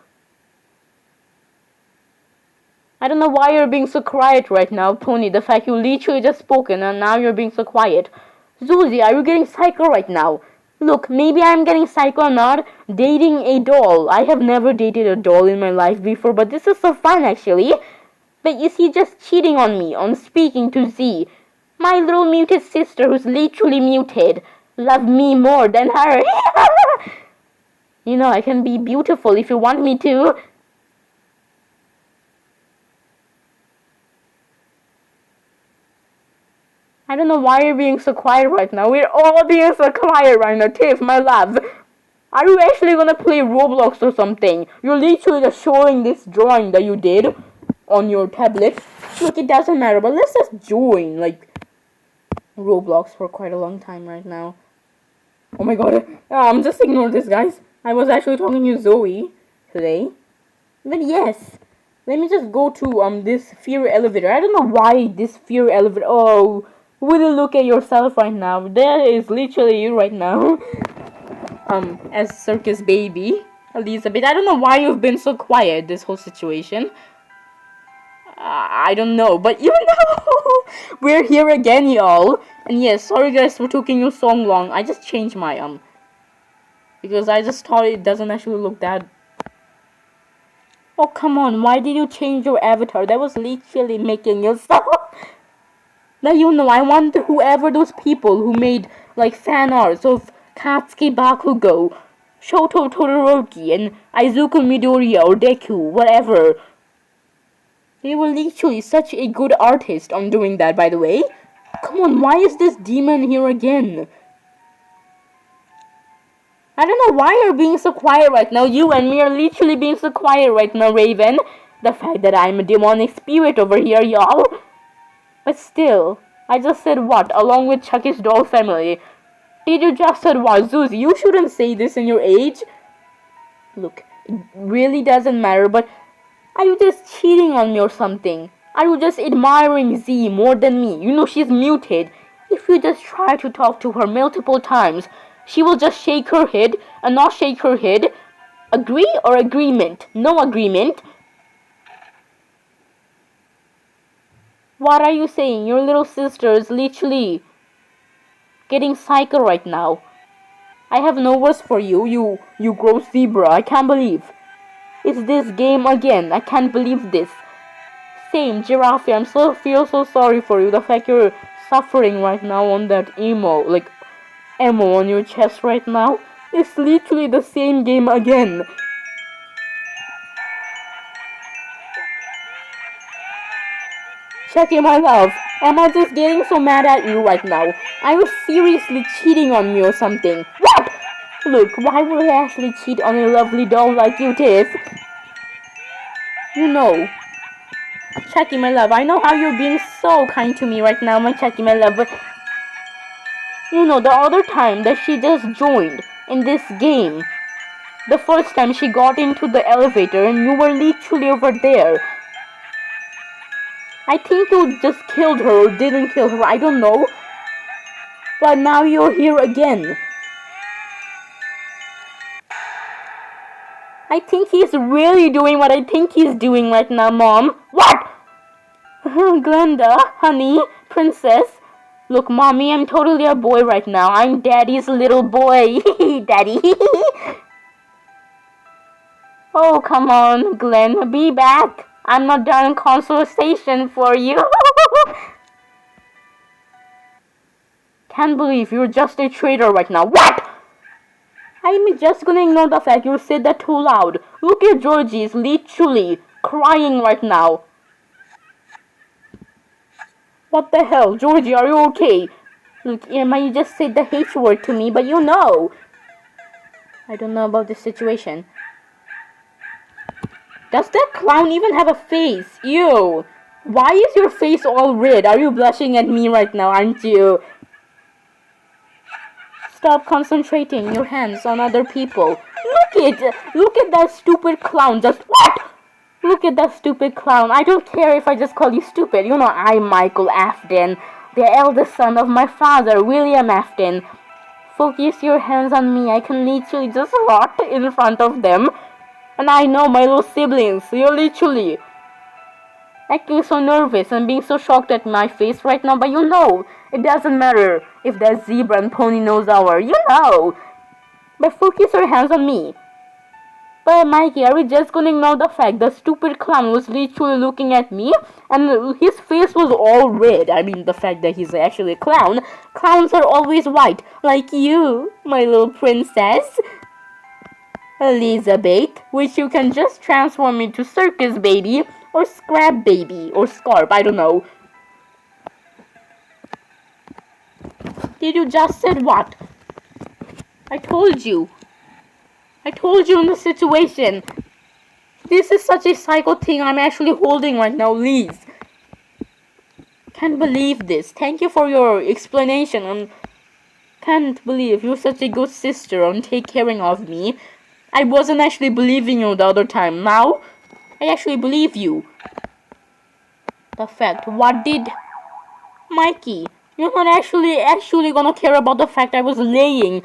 I don't know why you're being so quiet right now, Tony. The fact you literally just spoken and now you're being so quiet. Zuzy, are you getting psycho right now? Look, maybe I'm getting psycho or not. Dating a doll. I have never dated a doll in my life before, but this is so fun actually. But is he just cheating on me, on speaking to Z? My little muted sister who's literally muted. Love me more than her. You know, I can be beautiful if you want me to. I don't know why you're being so quiet right now. We're all being so quiet right now. Tiff, my love. Are you actually gonna play Roblox or something? You're literally just showing this drawing that you did on your tablet. Look, it doesn't matter, but let's just join, like, Roblox for quite a long time right now. Oh my god, just ignore this, guys. I was actually talking to Zoe today. But yes, let me just go to this fear elevator. I don't know why this fear elevator. Oh, really look at yourself right now. There is literally you right now. As circus baby Elizabeth. I don't know why you've been so quiet this whole situation. I don't know, but you know, we're here again, y'all. And yes, sorry guys for taking you so long. I just changed my because I just thought it doesn't actually look that. Oh come on, why did you change your avatar? That was literally making you so. Now you know, I want whoever those people who made like fan arts of Katsuki Bakugo, Shoto Todoroki, and Izuku Midoriya or Deku, whatever. They were literally such a good artist on doing that, by the way. Come on, why is this demon here again? I don't know why you're being so quiet right now. You and me are literally being so quiet right now, Raven. The fact that I'm a demonic spirit over here, y'all. But still, I just said what, along with Chucky's doll family. Did you just said what, Zuzy? You shouldn't say this in your age. Look, it really doesn't matter, but are you just cheating on me or something? Are you just admiring Z more than me? You know she's muted. If you just try to talk to her multiple times, she will just shake her head and not shake her head. Agree or agreement? No agreement. What are you saying? Your little sister is literally getting psycho right now. I have no words for you, you gross zebra. I can't believe. It's this game again. I can't believe this. Same, Giraffe, feel so sorry for you. The fact you're suffering right now on that ammo on your chest right now. It's literally the same game again. Chucky, my love, am I just getting so mad at you right now? Are you seriously cheating on me or something? What? Look, why would I actually cheat on a lovely doll like you, Tiff? You know, Chucky, my love, I know how you're being so kind to me right now, my Chucky, my love, but you know, the other time that she just joined in this game, the first time she got into the elevator and you were literally over there. I think you just killed her or didn't kill her, I don't know. But now you're here again. I think he's really doing what I think he's doing right now, Mom. What? Glenda, honey, princess. Look, Mommy, I'm totally a boy right now. I'm Daddy's little boy. Daddy. Oh, come on, Glen. Be back. I'm not done conversation for you. Can't believe you're just a traitor right now. What? I'm just gonna ignore the fact you said that too loud. Look at Georgie is literally crying right now. What the hell? Georgie, are you okay? Look, Emma, you just said the H word to me, but you know. I don't know about this situation. Does that clown even have a face? Ew. Why is your face all red? Are you blushing at me right now, aren't you? Stop concentrating your hands on other people. Look at that stupid clown. Just what? Look at that stupid clown. I don't care if I just call you stupid. You know, I'm Michael Afton, the eldest son of my father, William Afton. Focus your hands on me. I can literally just rot in front of them. And I know my little siblings. You're literally acting so nervous and being so shocked at my face right now. But you know, it doesn't matter if that zebra and pony nose hour. You know. But focus your hands on me. But Mikey, are we just gonna ignore the fact the stupid clown was literally looking at me and his face was all red? I mean, the fact that he's actually a clown. Clowns are always white, like you, my little princess. Elizabeth, which you can just transform into circus baby or scrap baby or scarf, I don't know. Did you just said what? I told you in the situation. This is such a psycho thing I'm actually holding right now, Liz. Can't believe this. Thank you for your explanation. Can't believe you're such a good sister on take caring of me. I wasn't actually believing you the other time. Now, I actually believe you. The fact, what did... Mikey, you're not actually gonna care about the fact I was laying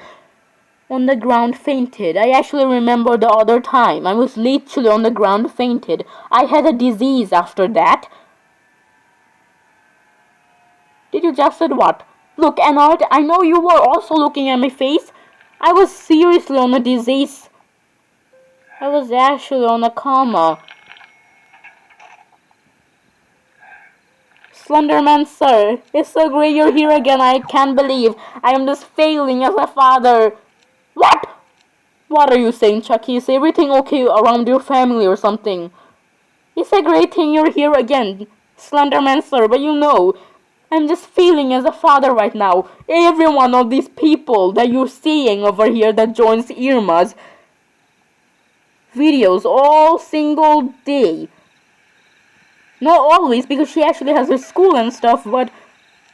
on the ground fainted. I actually remember the other time. I was literally on the ground fainted. I had a disease after that. Did you just said what? Look, Ennard, I know you were also looking at my face. I was seriously on a disease. I was actually on a coma. Slenderman, sir, it's so great you're here again. I can't believe I am just failing as a father. What? What are you saying, Chucky? Is everything okay around your family or something? It's a great thing you're here again, Slenderman, sir, but you know, I'm just feeling as a father right now. Every one of these people that you're seeing over here that joins Irma's videos all single day. Not always, because she actually has her school and stuff, but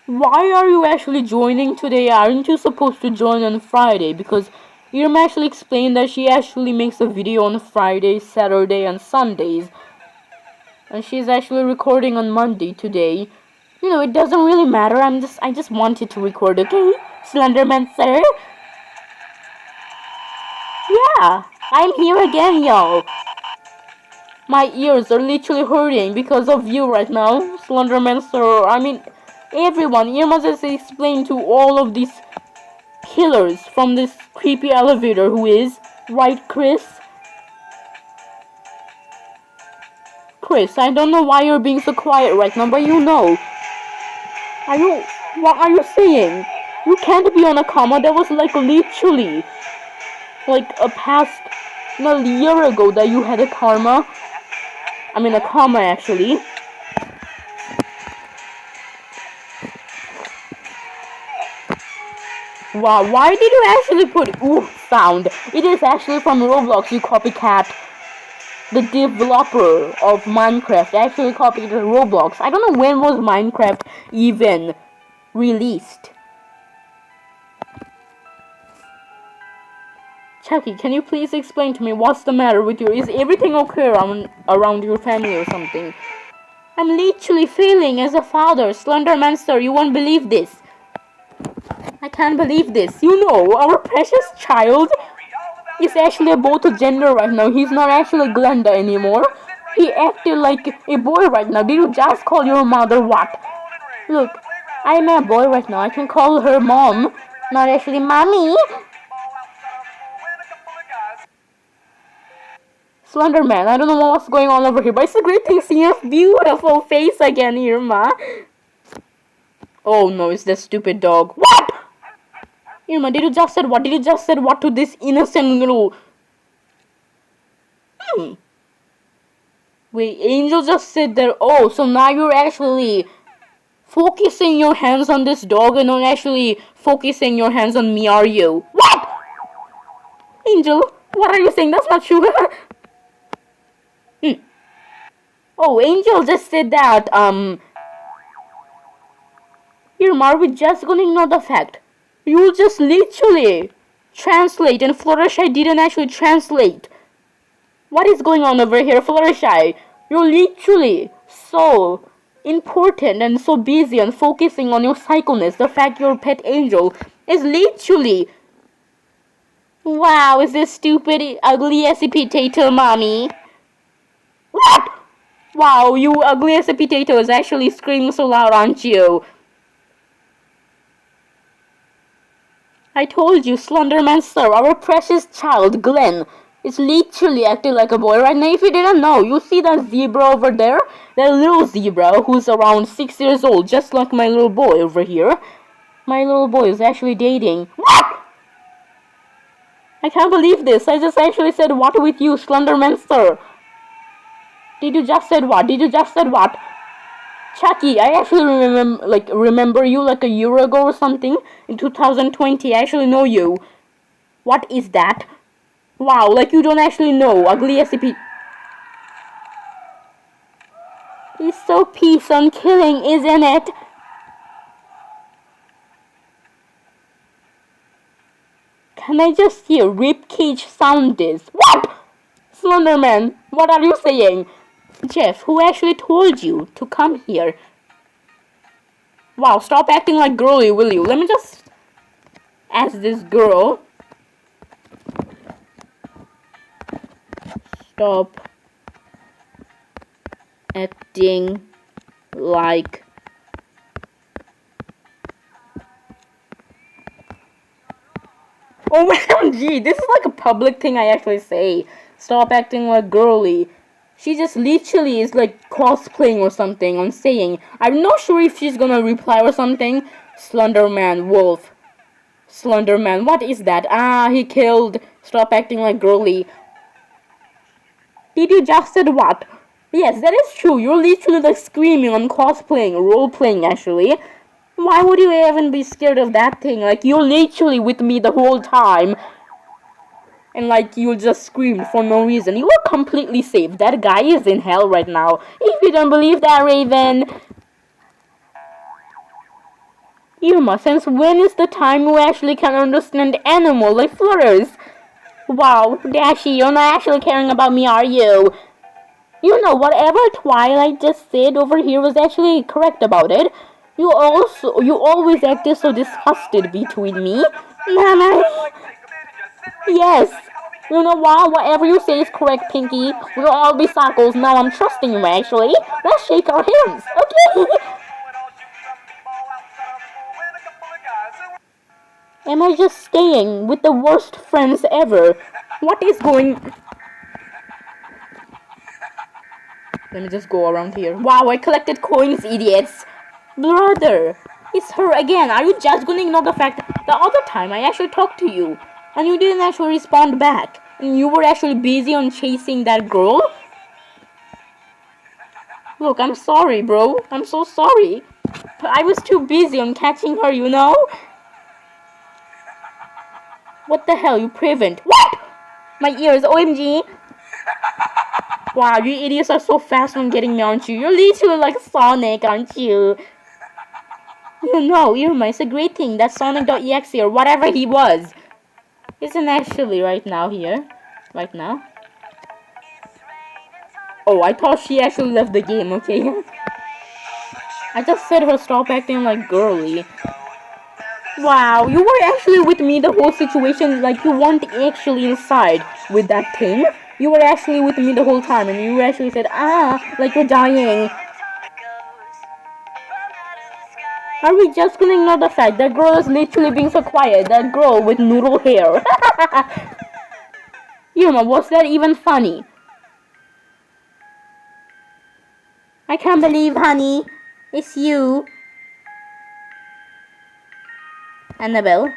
why are you actually joining today? Aren't you supposed to join on Friday? Because Irma actually explained that she actually makes a video on Friday, Saturday, and Sundays. And she's actually recording on Monday today. You know, it doesn't really matter. I just wanted to record, okay? Slenderman, sir? Yeah, I'm here again, y'all. My ears are literally hurting because of you right now, Slenderman, sir. I mean, everyone. Irma just explained to all of these killers from this creepy elevator who is, right, Chris? Chris, I don't know why you're being so quiet right now, but you know. What are you saying? You can't be on a coma. That was like literally like a year ago that you had a coma actually. Wow, why did you actually put ooh sound? It is actually from Roblox, you copycat. The developer of Minecraft actually copied Roblox. I don't know when was Minecraft even released. Chucky, can you please explain to me what's the matter with you? Is everything okay around your family or something? I'm literally failing as a father. Slenderman, sir, you won't believe this. I can't believe this. You know, our precious child is actually both a gender right now. He's not actually Glenda anymore. He acted like a boy right now. Did you just call your mother what? Look, I'm a boy right now. I can call her mom, not actually mommy. Slenderman, I don't know what's going on over here, but it's a great thing seeing your beautiful face again, Irma. Oh no, it's that stupid dog. What? Irma, did you just said what? Did you just said what to this innocent little... Wait, Angel just said that... Oh, so now you're actually focusing your hands on this dog and not actually focusing your hands on me, are you? What? Angel, what are you saying? That's not true. Oh, Angel just said that, Irma, are we just gonna ignore the fact? You just literally translate, and Fluttershy didn't actually translate. What is going on over here, Fluttershy? You're literally so important and so busy on focusing on your psychoness. The fact you're a pet angel is literally... Wow, is this stupid, ugly as a potato, mommy? What? Wow, you ugly as a potato is actually screaming so loud, aren't you? I told you, Slenderman sir, our precious child, Glen, is literally acting like a boy right now. If you didn't know, you see that zebra over there? That little zebra who's around 6 years old, just like my little boy over here. My little boy is actually dating... What? I can't believe this. I just actually said what with you, Slenderman sir. Did you just said what? Did you just said what? Chucky, I actually remember you like a year ago or something. In 2020, I actually know you. What is that? Wow, like you don't actually know. Ugly SCP. He's so peace on killing, isn't it? Can I just hear ribcage sound this? What? Slenderman, what are you saying? Jeff, who actually told you to come here? Wow, stop acting like girly, will you? Let me just ask this girl. Stop acting like... OMG, this is like a public thing I actually say. Stop acting like girly. She just literally is like cosplaying or something. I'm saying. I'm not sure if she's gonna reply or something. Slenderman, wolf. Slenderman, what is that? Ah, he killed. Stop acting like girly. Did you just said what? Yes, that is true. You're literally like screaming on cosplaying, role-playing actually. Why would you even be scared of that thing? Like, you're literally with me the whole time. And like, you just screamed for no reason. You are completely safe. That guy is in hell right now. If you don't believe that, Raven. Irma, since when is the time you actually can understand animal like flutters? Wow, Dashi, you're not actually caring about me, are you? You know, whatever Twilight just said over here was actually correct about it. You always acted so disgusted between me. Nana. Yes. You know what? Whatever you say is correct, Pinky. We'll all be circles. Now I'm trusting you, actually. Let's shake our hands, okay? Am I just staying with the worst friends ever? What is going... Let me just go around here. Wow, I collected coins, idiots. Brother, it's her again. Are you just gonna ignore the fact that the other time I actually talked to you and you didn't actually respond back and you were actually busy on chasing that girl? Look, I'm sorry, bro. I'm so sorry. But I was too busy on catching her, you know? What the hell, you prevent? What? My ears, OMG. Wow, you idiots are so fast on getting me, aren't you? You're literally like Sonic, aren't you? You know, Irma, it's a great thing that Sonic.exe or whatever he was isn't actually right now here. Right now. Oh, I thought she actually left the game, okay? I just said her stop acting like girly. Wow, you were actually with me the whole situation, like you weren't actually inside with that thing. You were actually with me the whole time and you actually said, ah, like you're dying. Are we just gonna ignore the fact that girl is literally being so quiet? That girl with noodle hair. Irma, was that even funny? I can't believe, honey. It's you. Annabelle.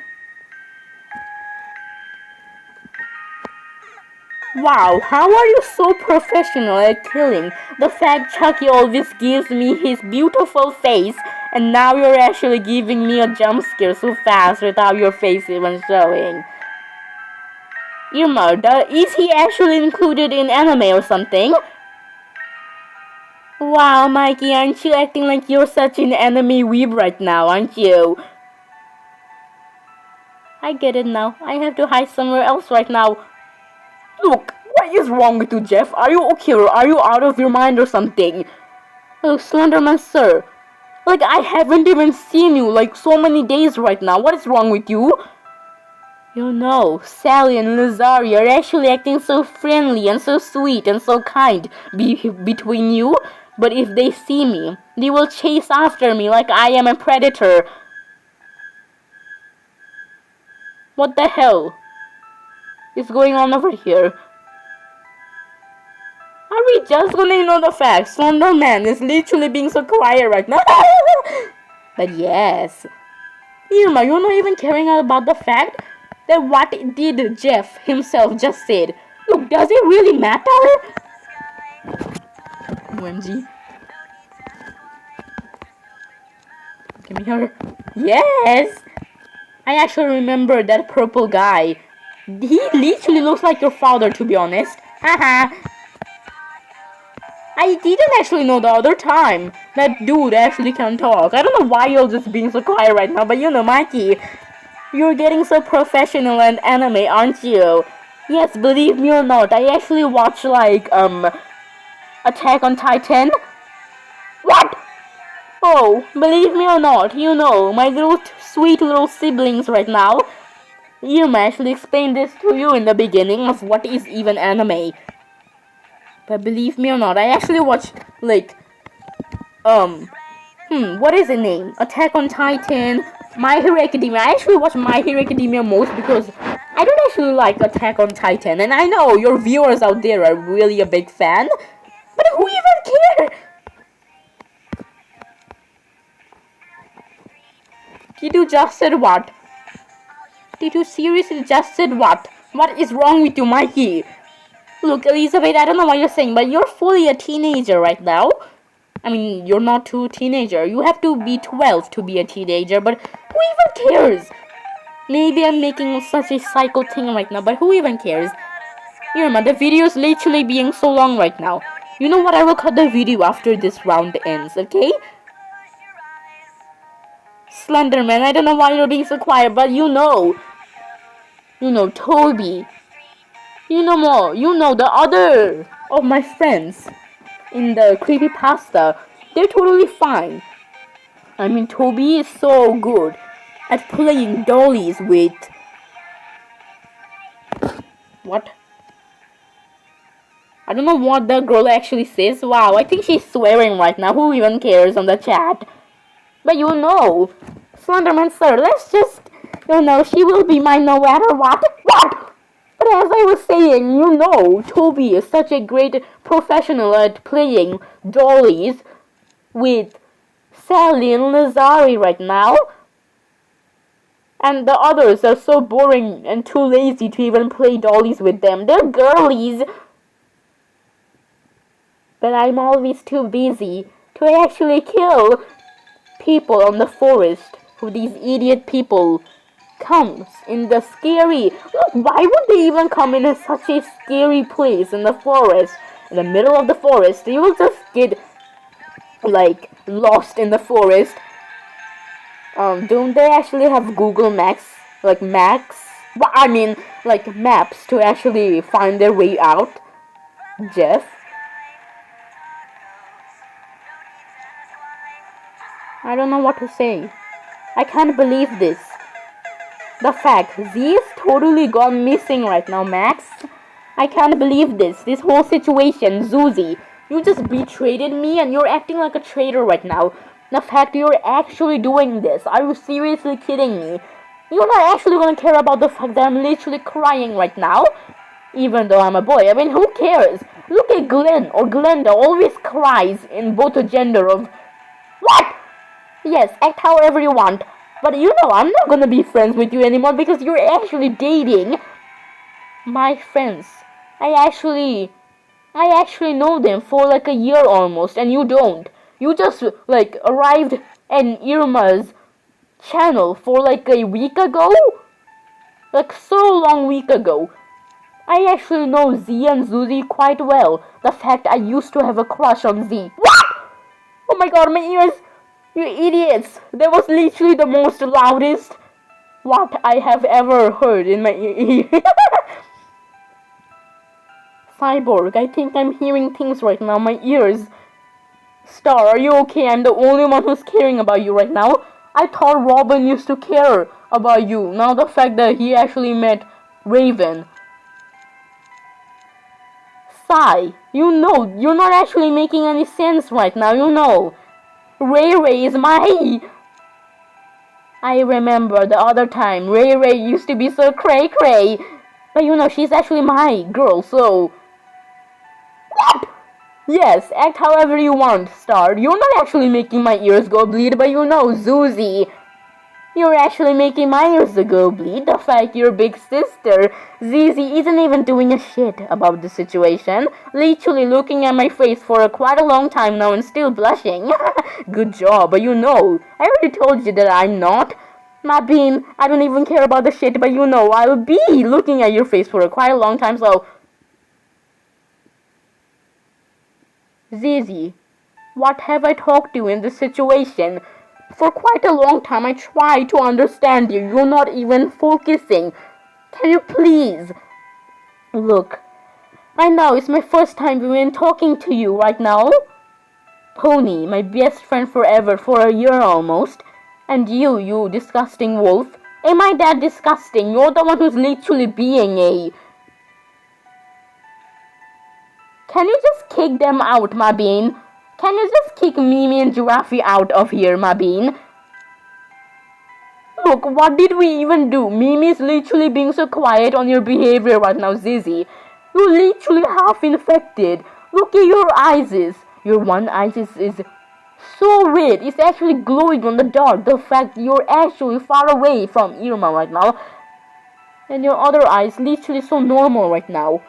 Wow, how are you so professional at killing? The fact Chucky always gives me his beautiful face, and now you're actually giving me a jump scare so fast without your face even showing. Irma, is he actually included in anime or something? Wow, Mikey, aren't you acting like you're such an anime weeb right now, aren't you? I get it now. I have to hide somewhere else right now. Look, What is wrong with you, Jeff? Are you okay or are you out of your mind or something? Oh, Slenderman, sir. Like, I haven't even seen you, like, so many days right now. What is wrong with you? You know, Sally and Lazari are actually acting so friendly and so sweet and so kind between you. But if they see me, they will chase after me like I am a predator. What the hell is going on over here? Are we just gonna ignore the fact Slender Man is literally being so quiet right now? But yes, Irma, you're not even caring about the fact that what did Jeff himself just said. Look, does it really matter? OMG. Give me her. Yes! I actually remember that purple guy. He literally looks like your father, to be honest. Haha. I didn't actually know the other time that dude actually can talk. I don't know why you're just being so quiet right now, but you know, Mikey, you're getting so professional and anime, aren't you? Yes, believe me or not, I actually watch like, Attack on Titan. What? Oh, believe me or not, you know, my little sweet little siblings right now, Irma actually explained this to you in the beginning of what is even anime. But believe me or not, I actually watched, like, what is the name? Attack on Titan, My Hero Academia. I actually watch My Hero Academia most because I don't actually like Attack on Titan. And I know your viewers out there are really a big fan, but who even cares? Did you just said what? Did you seriously just said what? What is wrong with you, Mikey? Look, Elizabeth, I don't know what you're saying, but you're fully a teenager right now. I mean, you're not too teenager. You have to be 12 to be a teenager, but who even cares? Maybe I'm making such a psycho thing right now, but who even cares? Irma, the video is literally being so long right now. You know what? I will cut the video after this round ends, okay? Slenderman, I don't know why you're being so quiet, but you know, Toby. You know more. You know the other of my friends in the creepypasta. They're totally fine. I mean, Toby is so good at playing dollies with... What? I don't know what the girl actually says. Wow, I think she's swearing right now. Who even cares on the chat? But you know, Slenderman sir, let's just... she will be mine no matter what. What? But as I was saying, you know, Toby is such a great professional at playing dollies with Sally and Lazari right now. And the others are so boring and too lazy to even play dollies with them. They're girlies. But I'm always too busy to actually kill people on the forest who these idiot people comes in the scary... Look, why would they even come in such a scary place in the forest? In the middle of the forest, you will just get, like, lost in the forest. Don't they actually have Google Maps? Like, maps? Well, I mean, like, maps to actually find their way out? Jeff? I don't know what to say. I can't believe this. The fact, Z is totally gone missing right now, Max. I can't believe this. This whole situation, Zuzy. You just betrayed me and you're acting like a traitor right now. The fact you're actually doing this. Are you seriously kidding me? You're not actually gonna care about the fact that I'm literally crying right now? Even though I'm a boy. I mean, who cares? Look at Glen or Glenda always cries in both the gender of... What? Yes, act however you want. But you know, I'm not gonna be friends with you anymore because you're actually dating my friends. I actually know them for like a year almost, and you don't. You just like arrived in Irma's channel for like a week ago? Like so long week ago. I actually know Z and Zuzy quite well. The fact I used to have a crush on Z. What? Oh my god, my ears! You idiots! That was literally the most loudest what I have ever heard in my ear. cyborg. I think I'm hearing things right now. My ears. Star, are you okay? I'm the only one who's caring about you right now. I thought Robin used to care about you. Now the fact that he actually met Raven. Sigh, you know, you're not actually making any sense right now, you know. Ray Ray is my... I remember the other time, Ray Ray used to be so cray-cray. But you know, she's actually my girl, so... What? Yes, act however you want, Star. You're not actually making my ears go bleed, but you know, Zuzy. You're actually making my ears go bleed. The fact your big sister, Zuzy, isn't even doing a shit about the situation. Literally looking at my face for quite a long time now and still blushing. Good job, but you know, I already told you that I'm not. Mabine, I don't even care about the shit, but you know, I'll be looking at your face for quite a long time, so... Zuzy, what have I talked to you in this situation? For quite a long time I try to understand you. You're not even focusing. Can you please? Look, I know it's my first time even talking to you right now. Pony, my best friend forever, for a year almost. And you disgusting wolf. Am I that disgusting? You're the one who's literally being a... Can you just kick them out, Mabine? Can you just kick Mimi and Giraffe out of here, Mabine? Look, what did we even do? Mimi's literally being so quiet on your behavior right now, Zuzy. You're literally half infected. Look at your eyes. Your one eye is so red. It's actually glowing on the dark. The fact you're actually far away from Irma right now. And your other eye is literally so normal right now.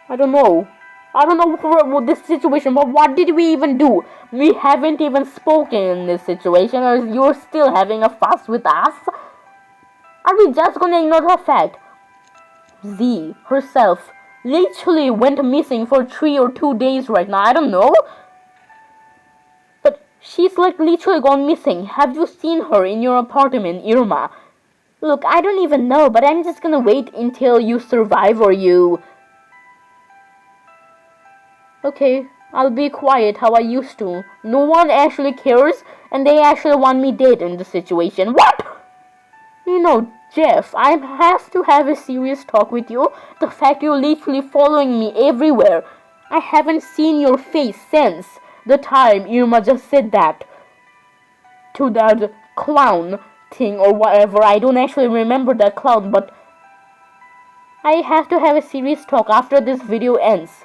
I don't know for this situation, but what did we even do? We haven't even spoken in this situation, or you're still having a fuss with us? Are we just gonna ignore the fact? Z herself literally went missing for 3 or 2 days right now. I don't know. But she's like literally gone missing. Have you seen her in your apartment, Irma? Look, I don't even know, but I'm just gonna wait until you survive or you... Okay, I'll be quiet how I used to. No one actually cares, and they actually want me dead in the situation. What? You know, Jeff, I have to have a serious talk with you. The fact you're literally following me everywhere. I haven't seen your face since the time Irma just said that to that clown thing or whatever. I don't actually remember that clown, but I have to have a serious talk after this video ends.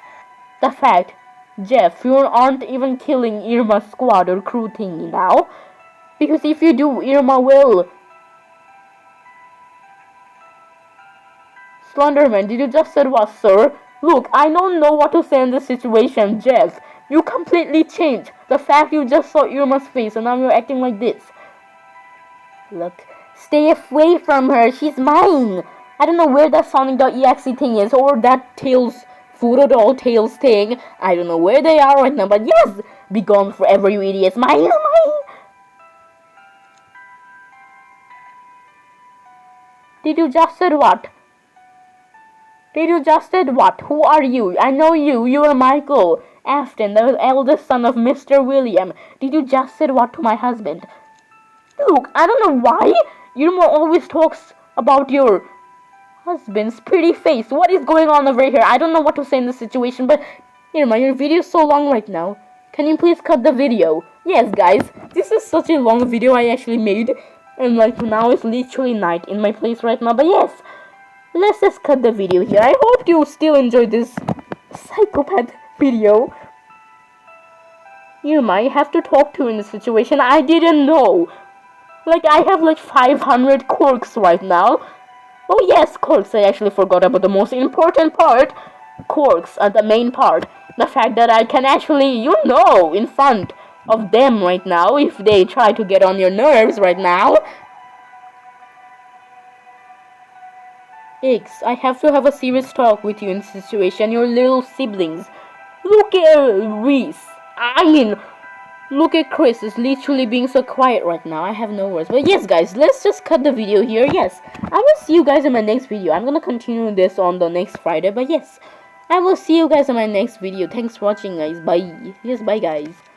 The fact, Jeff, you aren't even killing Irma's squad or crew thingy now. Because if you do, Irma will... Slenderman, did you just say what, sir? Look, I don't know what to say in this situation, Jeff. You completely changed. The fact you just saw Irma's face and now you're acting like this. Look, stay away from her. She's mine. I don't know where that Sonic.exe thing is or that Tails... Doll Tails thing. I don't know where they are right now, but yes! Be gone forever, you idiots. Mine. Did you just said what? Who are you? I know you. You are Michael Afton, the eldest son of Mr. William. Did you just said what to my husband? Look, I don't know why. Irma always talks about your... husband's pretty face. What is going on over here? I don't know what to say in this situation, but Irma, your video is so long right now. Can you please cut the video? Yes, guys, this is such a long video I actually made, and like now it's literally night in my place right now, but yes, let's just cut the video here. I hope you still enjoyed this psychopath video. Irma, I have to talk to you in this situation. I didn't know. Like, I have like 500 quirks right now. Oh yes, quirks. I actually forgot about the most important part. Quirks are the main part. The fact that I can actually, you know, in front of them right now, if they try to get on your nerves right now. X, I have to have a serious talk with you in this situation. Your little siblings. Look at Reese. I mean, Look at Chris, is literally being so quiet right now. I have no words. But yes, guys, let's just cut the video here. Yes, I will see you guys in my next video. I'm gonna continue this on the next Friday. But yes, I will see you guys in my next video. Thanks for watching, guys. Bye. Yes, bye, guys.